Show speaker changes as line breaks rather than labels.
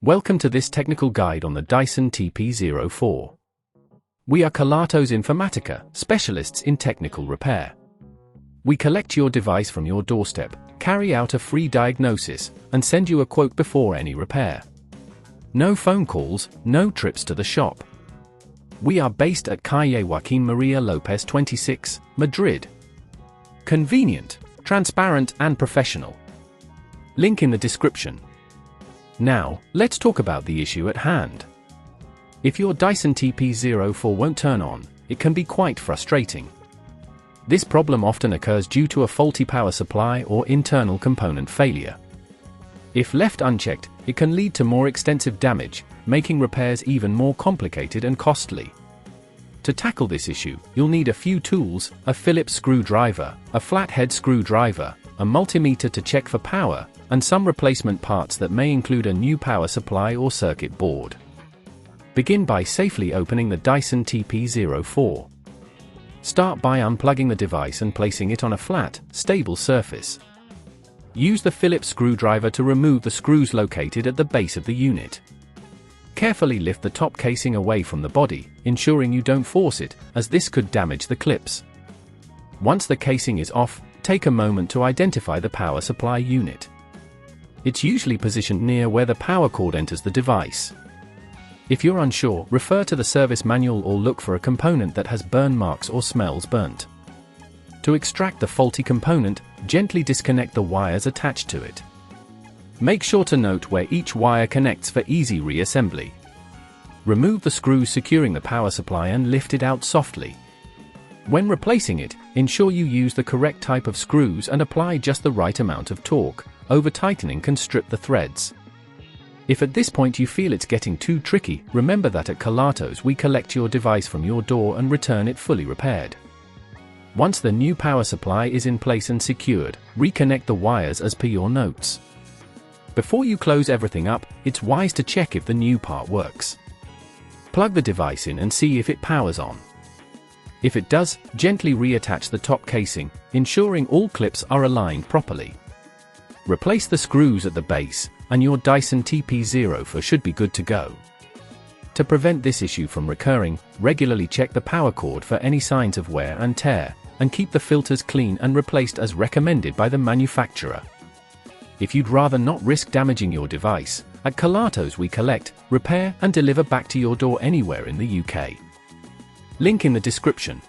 Welcome to this technical guide on the Dyson TP04. We are Kelatos Informatica, specialists in technical repair. We collect your device from your doorstep, carry out a free diagnosis, and send you a quote before any repair. No phone calls, no trips to the shop. We are based at Calle Joaquín María López 26, Madrid. Convenient, transparent and professional. Link in the description. Now, let's talk about the issue at hand. If your Dyson TP04 won't turn on, it can be quite frustrating. This problem often occurs due to a faulty power supply or internal component failure. If left unchecked, it can lead to more extensive damage, making repairs even more complicated and costly. To tackle this issue, you'll need a few tools: a Phillips screwdriver, a flathead screwdriver, a multimeter to check for power, and some replacement parts that may include a new power supply or circuit board. Begin by safely opening the Dyson TP04. Start by unplugging the device and placing it on a flat, stable surface. Use the Phillips screwdriver to remove the screws located at the base of the unit. Carefully lift the top casing away from the body, ensuring you don't force it, as this could damage the clips. Once the casing is off, take a moment to identify the power supply unit. It's usually positioned near where the power cord enters the device. If you're unsure, refer to the service manual or look for a component that has burn marks or smells burnt. To extract the faulty component, gently disconnect the wires attached to it. Make sure to note where each wire connects for easy reassembly. Remove the screws securing the power supply and lift it out softly. When replacing it, ensure you use the correct type of screws and apply just the right amount of torque. Over-tightening can strip the threads. If at this point you feel it's getting too tricky, remember that at Kelatos we collect your device from your door and return it fully repaired. Once the new power supply is in place and secured, reconnect the wires as per your notes. Before you close everything up, it's wise to check if the new part works. Plug the device in and see if it powers on. If it does, gently reattach the top casing, ensuring all clips are aligned properly. Replace the screws at the base, and your Dyson TP04 should be good to go. To prevent this issue from recurring, regularly check the power cord for any signs of wear and tear, and keep the filters clean and replaced as recommended by the manufacturer. If you'd rather not risk damaging your device, at Kelatos we collect, repair and deliver back to your door anywhere in the UK. Link in the description.